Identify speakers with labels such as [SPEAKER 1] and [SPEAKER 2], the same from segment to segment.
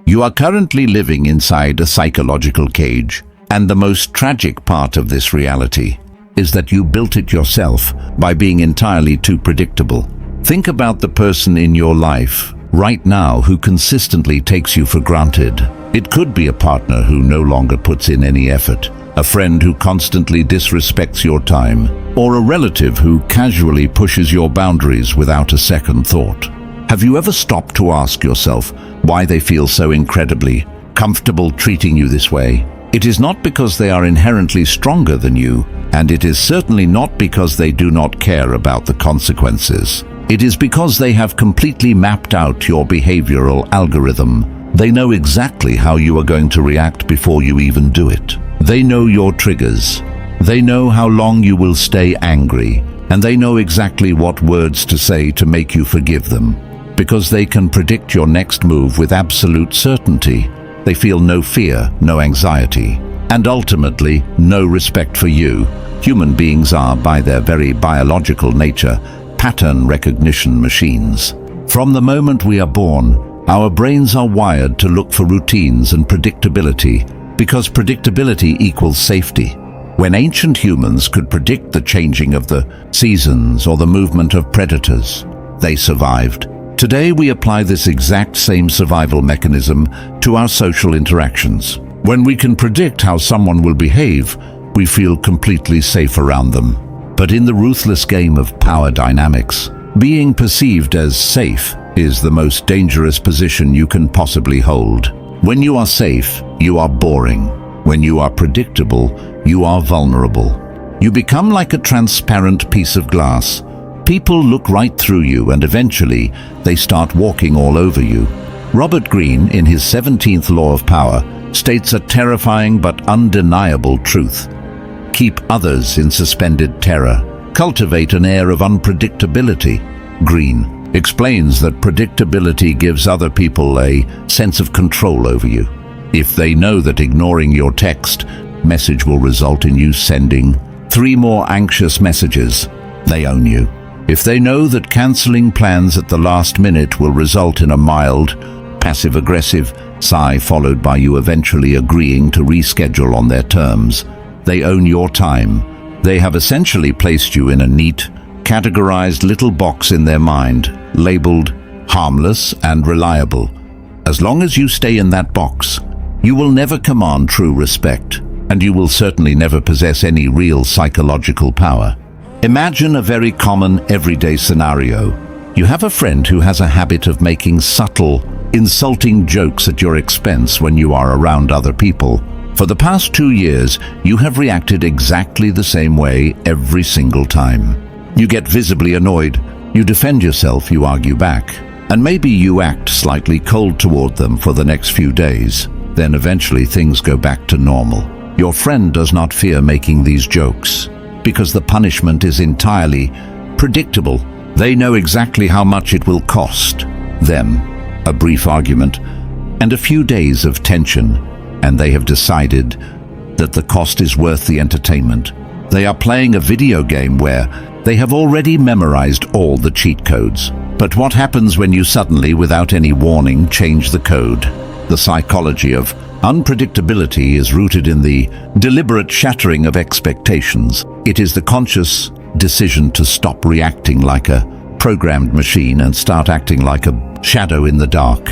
[SPEAKER 1] You are currently living inside a psychological cage, and the most tragic part of this reality is that you built it yourself by being entirely too predictable. Think about the person in your life right now who consistently takes you for granted. It could be a partner who no longer puts in any effort, a friend who constantly disrespects your time, or a relative who casually pushes your boundaries without a second thought. Have you ever stopped to ask yourself why they feel so incredibly comfortable treating you this way? It is not because they are inherently stronger than you, and it is certainly not because they do not care about the consequences. It is because they have completely mapped out your behavioral algorithm. They know exactly how you are going to react before you even do it. They know your triggers. They know how long you will stay angry, and they know exactly what words to say to make you forgive them. Because they can predict your next move with absolute certainty, they feel no fear, no anxiety, and ultimately no respect for you. Human beings are, by their very biological nature, pattern recognition machines. From the moment we are born, our brains are wired to look for routines and predictability, because predictability equals safety. When ancient humans could predict the changing of the seasons or the movement of predators, they survived. Today we apply this exact same survival mechanism to our social interactions. When we can predict how someone will behave, we feel completely safe around them. But in the ruthless game of power dynamics, being perceived as safe is the most dangerous position you can possibly hold. When you are safe, you are boring. When you are predictable, you are vulnerable. You become like a transparent piece of glass. People look right through you, and eventually they start walking all over you. Robert Greene, in his 17th Law of Power, states a terrifying but undeniable truth. Keep others in suspended terror. Cultivate an air of unpredictability. Greene explains that predictability gives other people a sense of control over you. If they know that ignoring your text message will result in you sending 3 more anxious messages, they own you. If they know that canceling plans at the last minute will result in a mild, passive-aggressive sigh followed by you eventually agreeing to reschedule on their terms, they own your time. They have essentially placed you in a neat, categorized little box in their mind, labeled harmless and reliable. As long as you stay in that box, you will never command true respect, and you will certainly never possess any real psychological power. Imagine a very common everyday scenario. You have a friend who has a habit of making subtle, insulting jokes at your expense when you are around other people. For the past 2 years, you have reacted exactly the same way every single time. You get visibly annoyed, you defend yourself, you argue back, and maybe you act slightly cold toward them for the next few days. Then eventually things go back to normal. Your friend does not fear making these jokes, because the punishment is entirely predictable. They know exactly how much it will cost them. A brief argument and a few days of tension, and they have decided that the cost is worth the entertainment. They are playing a video game where they have already memorized all the cheat codes. But what happens when you suddenly, without any warning, change the code? The psychology of unpredictability is rooted in the deliberate shattering of expectations. It is the conscious decision to stop reacting like a programmed machine and start acting like a shadow in the dark.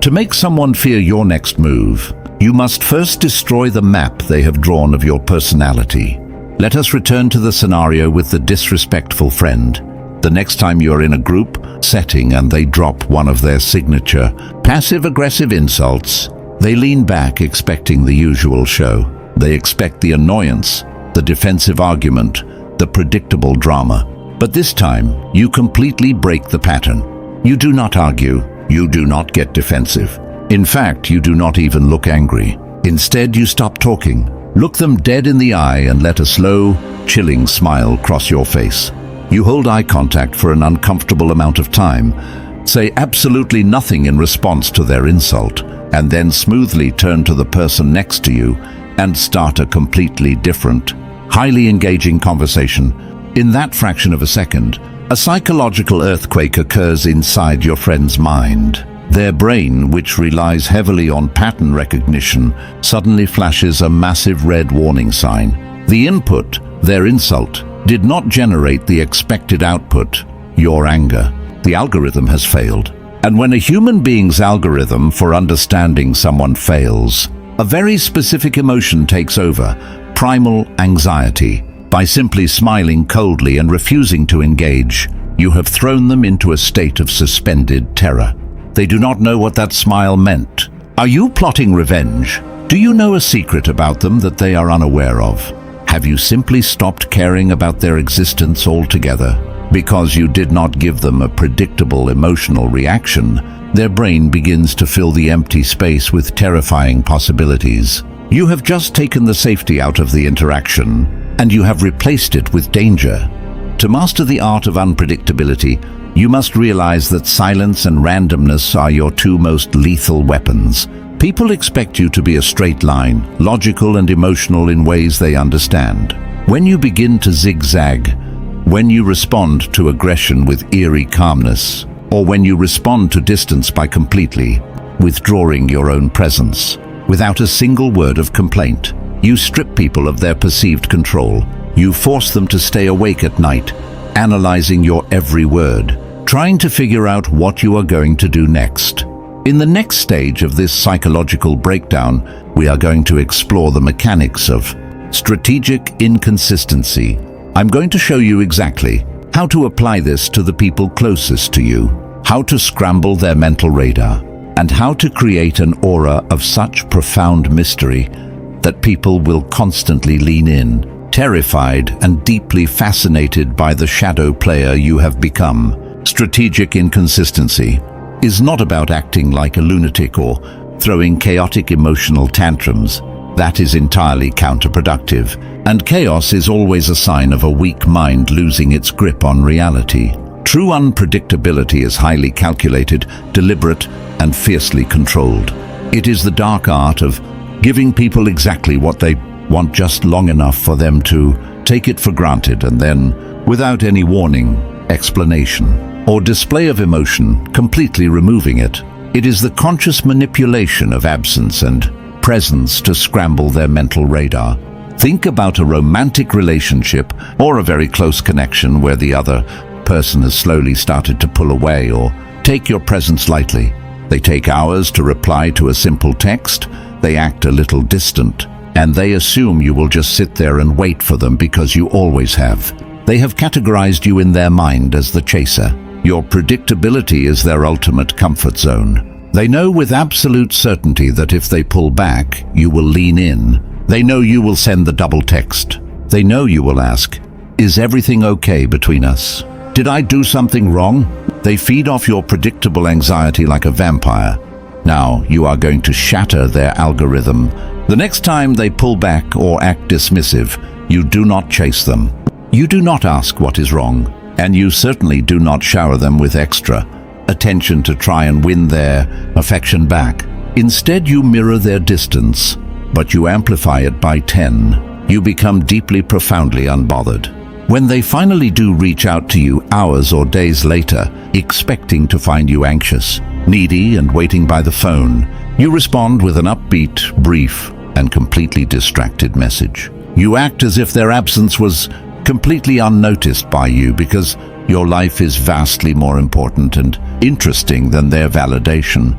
[SPEAKER 1] To make someone fear your next move, you must first destroy the map they have drawn of your personality. Let us return to the scenario with the disrespectful friend. The next time you are in a group setting and they drop one of their signature passive-aggressive insults, they lean back expecting the usual show. They expect the annoyance, the defensive argument, the predictable drama. But this time, you completely break the pattern. You do not argue. You do not get defensive. In fact, you do not even look angry. Instead, you stop talking. Look them dead in the eye and let a slow, chilling smile cross your face. You hold eye contact for an uncomfortable amount of time, say absolutely nothing in response to their insult, and then smoothly turn to the person next to you and start a completely different, highly engaging conversation. In that fraction of a second, a psychological earthquake occurs inside your friend's mind. Their brain, which relies heavily on pattern recognition, suddenly flashes a massive red warning sign. The input, their insult, did not generate the expected output, your anger. The algorithm has failed. And when a human being's algorithm for understanding someone fails, a very specific emotion takes over, primal anxiety. By simply smiling coldly and refusing to engage, you have thrown them into a state of suspended terror. They do not know what that smile meant. Are you plotting revenge? Do you know a secret about them that they are unaware of? Have you simply stopped caring about their existence altogether? Because you did not give them a predictable emotional reaction, their brain begins to fill the empty space with terrifying possibilities. You have just taken the safety out of the interaction, and you have replaced it with danger. To master the art of unpredictability, you must realize that silence and randomness are your two most lethal weapons. People expect you to be a straight line, logical and emotional in ways they understand. When you begin to zigzag, when you respond to aggression with eerie calmness, or when you respond to distance by completely withdrawing your own presence, without a single word of complaint, you strip people of their perceived control. You force them to stay awake at night, analyzing your every word, trying to figure out what you are going to do next. In the next stage of this psychological breakdown, we are going to explore the mechanics of strategic inconsistency. I'm going to show you exactly how to apply this to the people closest to you, how to scramble their mental radar, and how to create an aura of such profound mystery that people will constantly lean in, terrified and deeply fascinated by the shadow player you have become. Strategic inconsistency is not about acting like a lunatic or throwing chaotic emotional tantrums. That is entirely counterproductive, and chaos is always a sign of a weak mind losing its grip on reality. True unpredictability is highly calculated, deliberate, and fiercely controlled. It is the dark art of giving people exactly what they want just long enough for them to take it for granted and then, without any warning, explanation, or display of emotion, completely removing it. It is the conscious manipulation of absence and presence to scramble their mental radar. Think about a romantic relationship or a very close connection where the other person has slowly started to pull away or take your presence lightly. They take hours to reply to a simple text, they act a little distant, and they assume you will just sit there and wait for them because you always have. They have categorized you in their mind as the chaser. Your predictability is their ultimate comfort zone. They know with absolute certainty that if they pull back, you will lean in. They know you will send the double text. They know you will ask, "Is everything okay between us? Did I do something wrong?" They feed off your predictable anxiety like a vampire. Now you are going to shatter their algorithm. The next time they pull back or act dismissive, you do not chase them. You do not ask what is wrong, and you certainly do not shower them with extra attention to try and win their affection back. Instead, you mirror their distance, but you amplify it by 10. You become deeply, profoundly unbothered. When they finally do reach out to you hours or days later, expecting to find you anxious, needy, and waiting by the phone, you respond with an upbeat, brief, and completely distracted message. You act as if their absence was completely unnoticed by you because your life is vastly more important and interesting than their validation.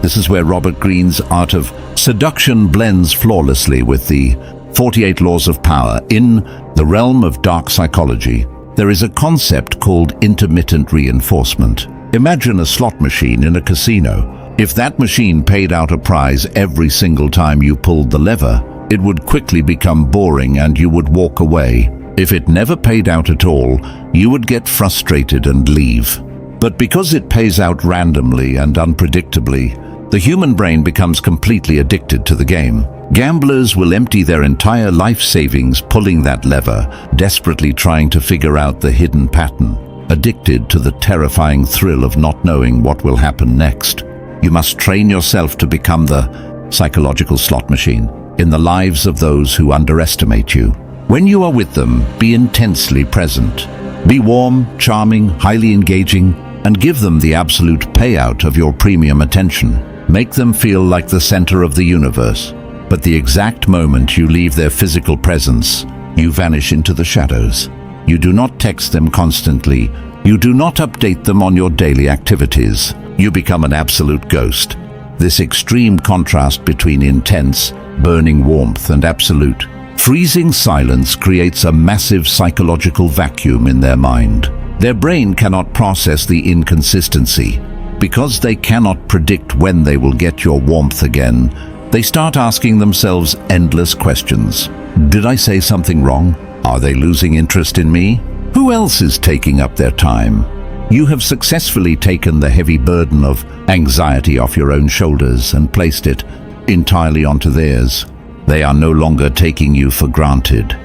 [SPEAKER 1] This is where Robert Greene's art of seduction blends flawlessly with the 48 laws of power. In the realm of dark psychology, there is a concept called intermittent reinforcement. Imagine a slot machine in a casino. If that machine paid out a prize every single time you pulled the lever, it would quickly become boring and you would walk away. If it never paid out at all, you would get frustrated and leave. But because it pays out randomly and unpredictably, the human brain becomes completely addicted to the game. Gamblers will empty their entire life savings pulling that lever, desperately trying to figure out the hidden pattern, addicted to the terrifying thrill of not knowing what will happen next. You must train yourself to become the psychological slot machine in the lives of those who underestimate you. When you are with them, be intensely present. Be warm, charming, highly engaging, and give them the absolute payout of your premium attention. Make them feel like the center of the universe. But the exact moment you leave their physical presence, you vanish into the shadows. You do not text them constantly. You do not update them on your daily activities. You become an absolute ghost. This extreme contrast between intense, burning warmth and absolute, freezing silence creates a massive psychological vacuum in their mind. Their brain cannot process the inconsistency. Because they cannot predict when they will get your warmth again, they start asking themselves endless questions. Did I say something wrong? Are they losing interest in me? Who else is taking up their time? You have successfully taken the heavy burden of anxiety off your own shoulders and placed it entirely onto theirs. They are no longer taking you for granted.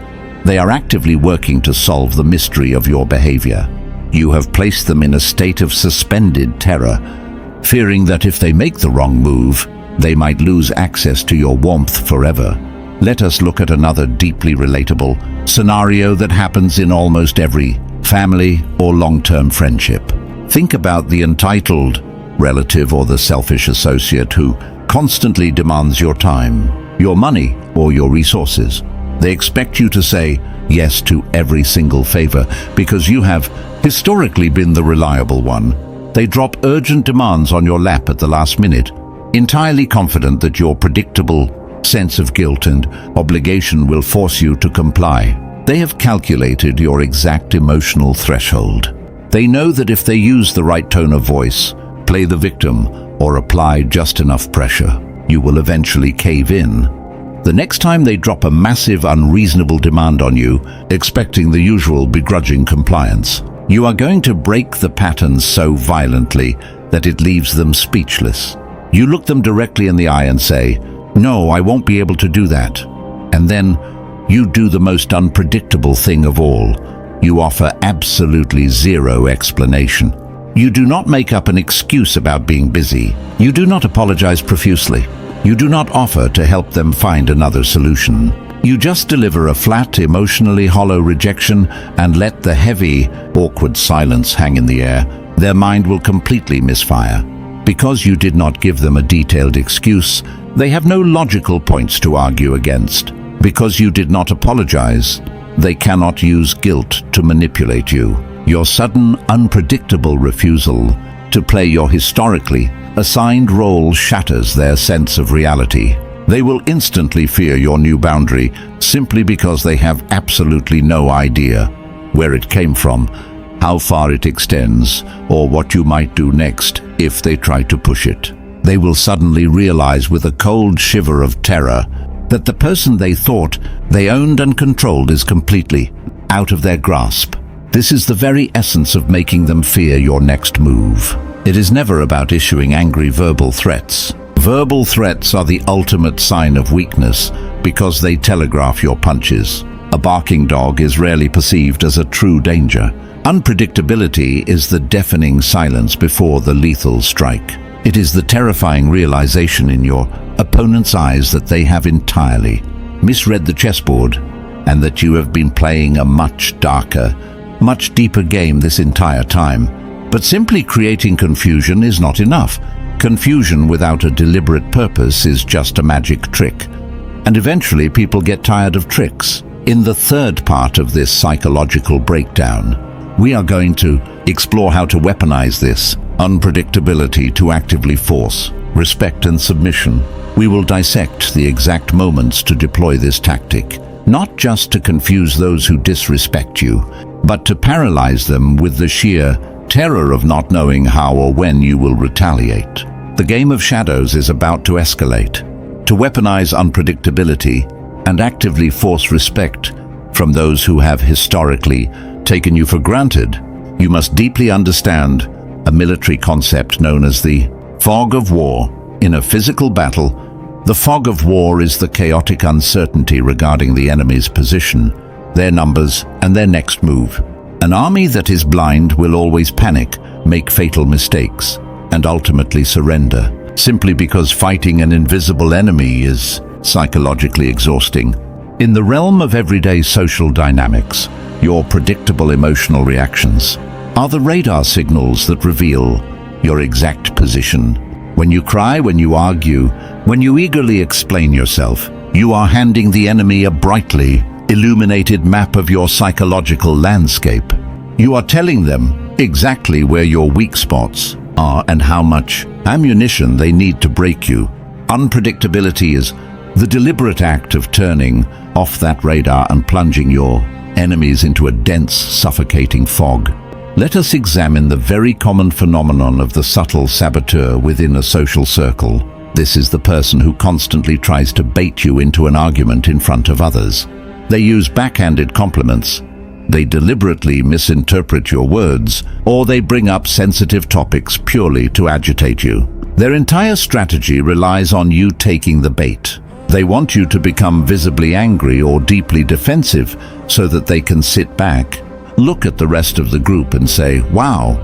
[SPEAKER 1] They are actively working to solve the mystery of your behavior. You have placed them in a state of suspended terror, fearing that if they make the wrong move, they might lose access to your warmth forever. Let us look at another deeply relatable scenario that happens in almost every family or long-term friendship. Think about the entitled relative or the selfish associate who constantly demands your time, your money, or your resources. They expect you to say yes to every single favor because you have historically been the reliable one. They drop urgent demands on your lap at the last minute, entirely confident that your predictable sense of guilt and obligation will force you to comply. They have calculated your exact emotional threshold. They know that if they use the right tone of voice, play the victim, or apply just enough pressure, you will eventually cave in. The next time they drop a massive, unreasonable demand on you, expecting the usual begrudging compliance, you are going to break the pattern so violently that it leaves them speechless. You look them directly in the eye and say, "No, I won't be able to do that." And then you do the most unpredictable thing of all. You offer absolutely zero explanation. You do not make up an excuse about being busy. You do not apologize profusely. You do not offer to help them find another solution. You just deliver a flat, emotionally hollow rejection and let the heavy, awkward silence hang in the air. Their mind will completely misfire. Because you did not give them a detailed excuse, they have no logical points to argue against. Because you did not apologize, they cannot use guilt to manipulate you. Your sudden, unpredictable refusal to play your historically assigned role shatters their sense of reality. They will instantly fear your new boundary simply because they have absolutely no idea where it came from, how far it extends, or what you might do next if they try to push it. They will suddenly realize with a cold shiver of terror that the person they thought they owned and controlled is completely out of their grasp. This is the very essence of making them fear your next move. It is never about issuing angry verbal threats. Verbal threats are the ultimate sign of weakness because they telegraph your punches. A barking dog is rarely perceived as a true danger. Unpredictability is the deafening silence before the lethal strike. It is the terrifying realization in your opponent's eyes that they have entirely misread the chessboard and that you have been playing a much darker, much deeper game this entire time. But simply creating confusion is not enough. Confusion without a deliberate purpose is just a magic trick. And eventually people get tired of tricks. In the third part of this psychological breakdown, we are going to explore how to weaponize this unpredictability to actively force respect and submission. We will dissect the exact moments to deploy this tactic, not just to confuse those who disrespect you, but to paralyze them with the sheer terror of not knowing how or when you will retaliate. The game of shadows is about to escalate. To weaponize unpredictability and actively force respect from those who have historically taken you for granted, you must deeply understand a military concept known as the fog of war. In a physical battle, the fog of war is the chaotic uncertainty regarding the enemy's position, their numbers, and their next move. An army that is blind will always panic, make fatal mistakes, and ultimately surrender, simply because fighting an invisible enemy is psychologically exhausting. In the realm of everyday social dynamics, your predictable emotional reactions, are the radar signals that reveal your exact position. When you cry, when you argue, when you eagerly explain yourself, you are handing the enemy a brightly illuminated map of your psychological landscape. You are telling them exactly where your weak spots are and how much ammunition they need to break you. Unpredictability is the deliberate act of turning off that radar and plunging your enemies into a dense, suffocating fog. Let us examine the very common phenomenon of the subtle saboteur within a social circle. This is the person who constantly tries to bait you into an argument in front of others. They use backhanded compliments, they deliberately misinterpret your words, or they bring up sensitive topics purely to agitate you. Their entire strategy relies on you taking the bait. They want you to become visibly angry or deeply defensive so that they can sit back, look at the rest of the group and say, "Wow,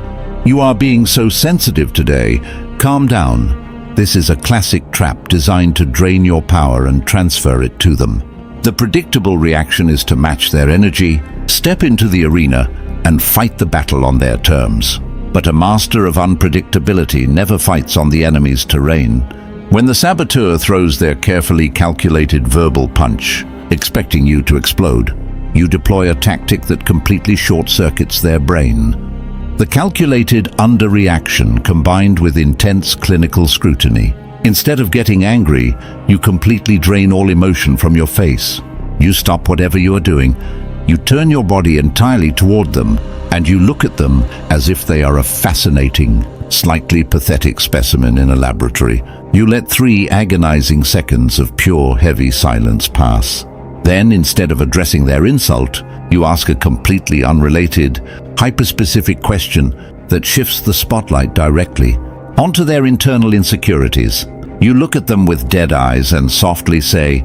[SPEAKER 1] you are being so sensitive today. Calm down." This is a classic trap designed to drain your power and transfer it to them. The predictable reaction is to match their energy, step into the arena, and fight the battle on their terms. But a master of unpredictability never fights on the enemy's terrain. When the saboteur throws their carefully calculated verbal punch, expecting you to explode, you deploy a tactic that completely short-circuits their brain. The calculated underreaction combined with intense clinical scrutiny. Instead of getting angry, you completely drain all emotion from your face. You stop whatever you are doing, you turn your body entirely toward them, and you look at them as if they are a fascinating, slightly pathetic specimen in a laboratory. You let 3 agonizing seconds of pure, heavy silence pass. Then, instead of addressing their insult, you ask a completely unrelated, hyper-specific question that shifts the spotlight directly onto their internal insecurities. You look at them with dead eyes and softly say,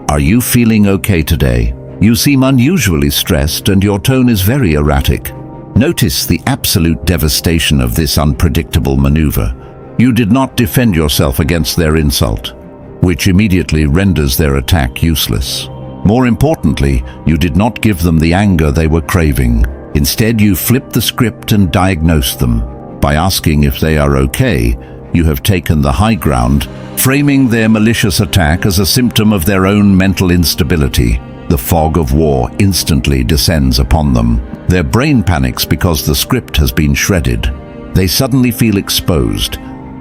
[SPEAKER 1] "Are you feeling okay today? You seem unusually stressed and your tone is very erratic." Notice the absolute devastation of this unpredictable maneuver. You did not defend yourself against their insult, which immediately renders their attack useless. More importantly, you did not give them the anger they were craving. Instead, you flipped the script and diagnosed them. By asking if they are okay, you have taken the high ground, framing their malicious attack as a symptom of their own mental instability. The fog of war instantly descends upon them. Their brain panics because the script has been shredded. They suddenly feel exposed,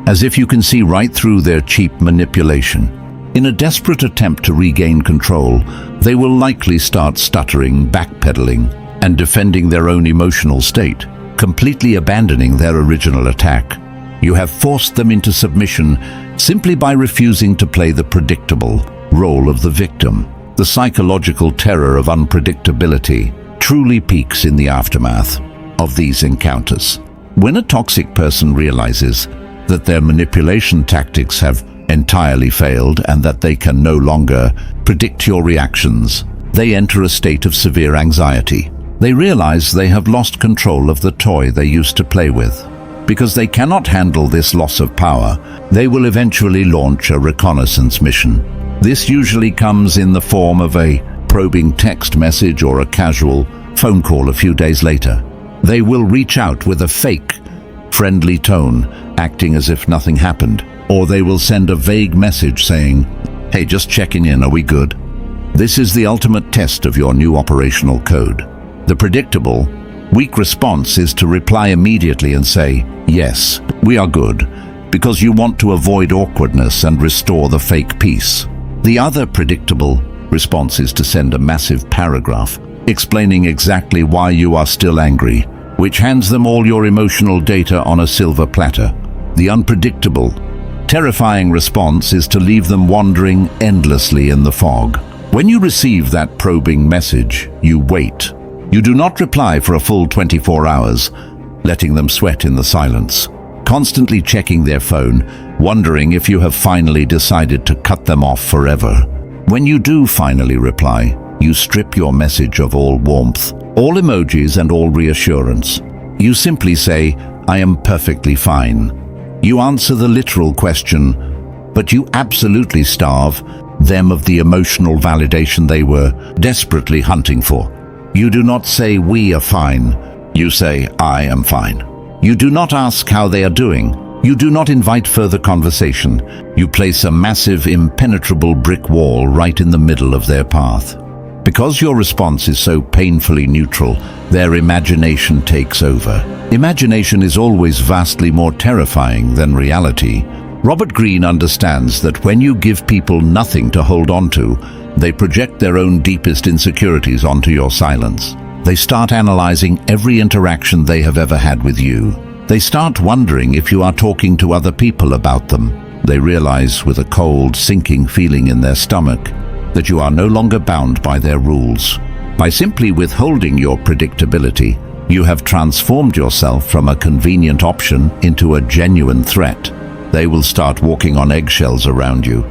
[SPEAKER 1] as if you can see right through their cheap manipulation. In a desperate attempt to regain control, they will likely start stuttering, backpedaling, and defending their own emotional state, completely abandoning their original attack. You have forced them into submission simply by refusing to play the predictable role of the victim. The psychological terror of unpredictability truly peaks in the aftermath of these encounters. When a toxic person realizes that their manipulation tactics have entirely failed and that they can no longer predict your reactions, they enter a state of severe anxiety. They realize they have lost control of the toy they used to play with. Because they cannot handle this loss of power, they will eventually launch a reconnaissance mission. This usually comes in the form of a probing text message or a casual phone call a few days later. They will reach out with a fake, friendly tone, acting as if nothing happened. Or they will send a vague message saying, "Hey, just checking in, are we good?" This is the ultimate test of your new operational code. The predictable, weak response is to reply immediately and say, "Yes, we are good," because you want to avoid awkwardness and restore the fake peace. The other predictable response is to send a massive paragraph explaining exactly why you are still angry, which hands them all your emotional data on a silver platter. The unpredictable, terrifying response is to leave them wandering endlessly in the fog. When you receive that probing message, you wait. You do not reply for a full 24 hours, letting them sweat in the silence, constantly checking their phone, wondering if you have finally decided to cut them off forever. When you do finally reply, you strip your message of all warmth, all emojis and all reassurance. You simply say, "I am perfectly fine." You answer the literal question, but you absolutely starve them of the emotional validation they were desperately hunting for. You do not say, "We are fine." You say, "I am fine." You do not ask how they are doing. You do not invite further conversation. You place a massive, impenetrable brick wall right in the middle of their path. Because your response is so painfully neutral, their imagination takes over. Imagination is always vastly more terrifying than reality. Robert Greene understands that when you give people nothing to hold on to, they project their own deepest insecurities onto your silence. They start analyzing every interaction they have ever had with you. They start wondering if you are talking to other people about them. They realize with a cold, sinking feeling in their stomach that you are no longer bound by their rules. By simply withholding your predictability, you have transformed yourself from a convenient option into a genuine threat. They will start walking on eggshells around you,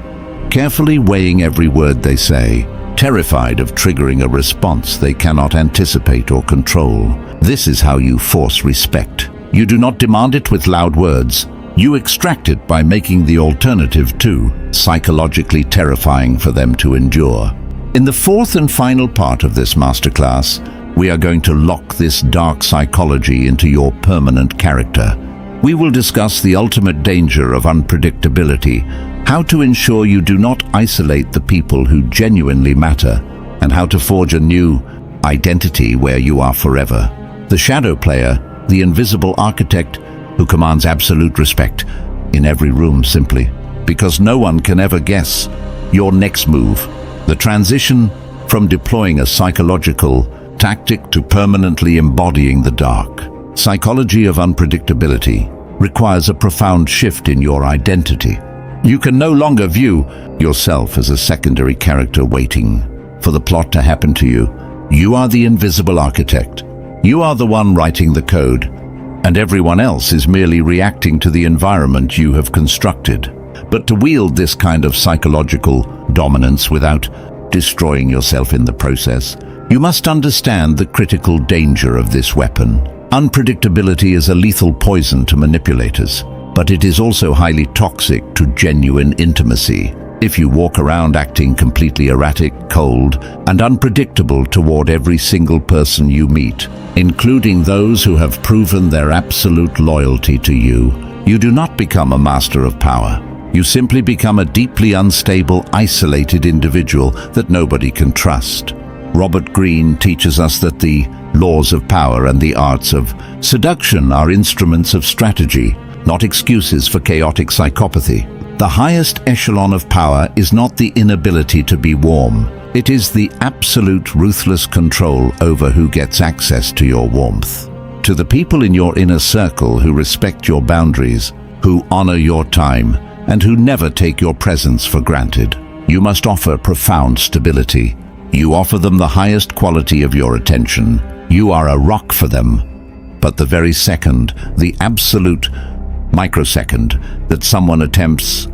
[SPEAKER 1] carefully weighing every word they say, terrified of triggering a response they cannot anticipate or control. This is how you force respect. You do not demand it with loud words. You extract it by making the alternative too psychologically terrifying for them to endure. In the fourth and final part of this masterclass, we are going to lock this dark psychology into your permanent character. We will discuss the ultimate danger of unpredictability, how to ensure you do not isolate the people who genuinely matter, and how to forge a new identity where you are forever. The shadow player, the invisible architect who commands absolute respect in every room simply because no one can ever guess your next move. The transition from deploying a psychological tactic to permanently embodying the dark psychology of unpredictability requires a profound shift in your identity. You can no longer view yourself as a secondary character waiting for the plot to happen to you. You are the invisible architect. You are the one writing the code, and everyone else is merely reacting to the environment you have constructed. But to wield this kind of psychological dominance without destroying yourself in the process, you must understand the critical danger of this weapon. Unpredictability is a lethal poison to manipulators, but it is also highly toxic to genuine intimacy. If you walk around acting completely erratic, cold, and unpredictable toward every single person you meet, including those who have proven their absolute loyalty to you, you do not become a master of power. You simply become a deeply unstable, isolated individual that nobody can trust. Robert Greene teaches us that the laws of power and the arts of seduction are instruments of strategy, not excuses for chaotic psychopathy. The highest echelon of power is not the inability to be warm. It is the absolute ruthless control over who gets access to your warmth. To the people in your inner circle who respect your boundaries, who honor your time, and who never take your presence for granted, you must offer profound stability. You offer them the highest quality of your attention. You are a rock for them. But the very second, the absolute microsecond that someone attempts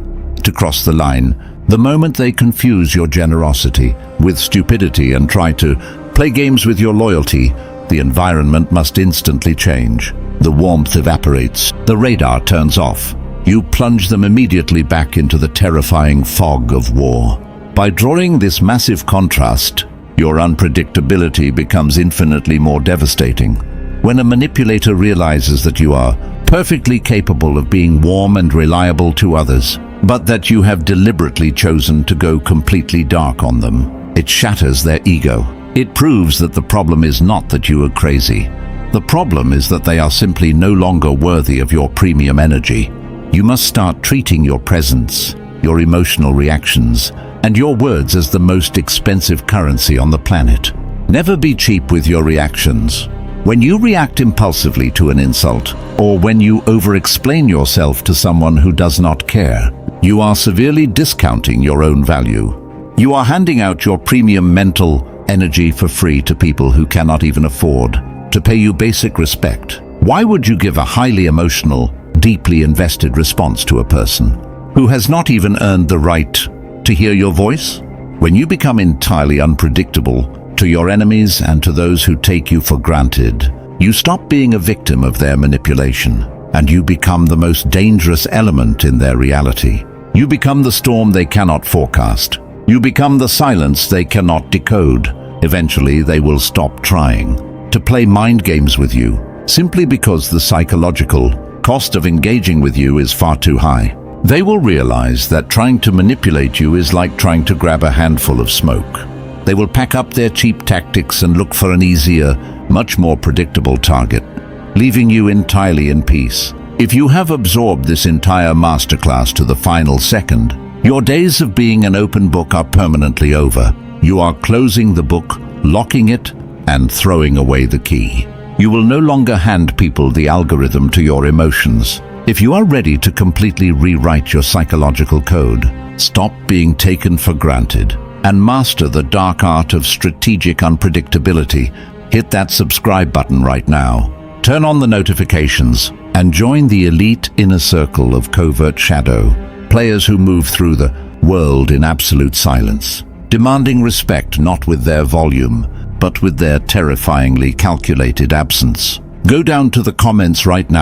[SPEAKER 1] to cross the line, the moment they confuse your generosity with stupidity and try to play games with your loyalty, the environment must instantly change. The warmth evaporates, the radar turns off. You plunge them immediately back into the terrifying fog of war. By drawing this massive contrast, your unpredictability becomes infinitely more devastating. When a manipulator realizes that you are perfectly capable of being warm and reliable to others, but that you have deliberately chosen to go completely dark on them, it shatters their ego. It proves that the problem is not that you are crazy. The problem is that they are simply no longer worthy of your premium energy. You must start treating your presence, your emotional reactions, and your words as the most expensive currency on the planet. Never be cheap with your reactions. When you react impulsively to an insult, or when you over-explain yourself to someone who does not care, you are severely discounting your own value. You are handing out your premium mental energy for free to people who cannot even afford to pay you basic respect. Why would you give a highly emotional, deeply invested response to a person who has not even earned the right to hear your voice? When you become entirely unpredictable to your enemies and to those who take you for granted, you stop being a victim of their manipulation, and you become the most dangerous element in their reality. You become the storm they cannot forecast. You become the silence they cannot decode. Eventually, they will stop trying. to play mind games with you, simply because the psychological cost of engaging with you is far too high. They will realize that trying to manipulate you is like trying to grab a handful of smoke. They will pack up their cheap tactics and look for an easier, much more predictable target, leaving you entirely in peace. If you have absorbed this entire masterclass to the final second, your days of being an open book are permanently over. You are closing the book, locking it, and throwing away the key. You will no longer hand people the algorithm to your emotions. If you are ready to completely rewrite your psychological code, stop being taken for granted, and master the dark art of strategic unpredictability, hit that subscribe button right now. Turn on the notifications and join the elite inner circle of covert shadow, players who move through the world in absolute silence, demanding respect not with their volume, but with their terrifyingly calculated absence. Go down to the comments right now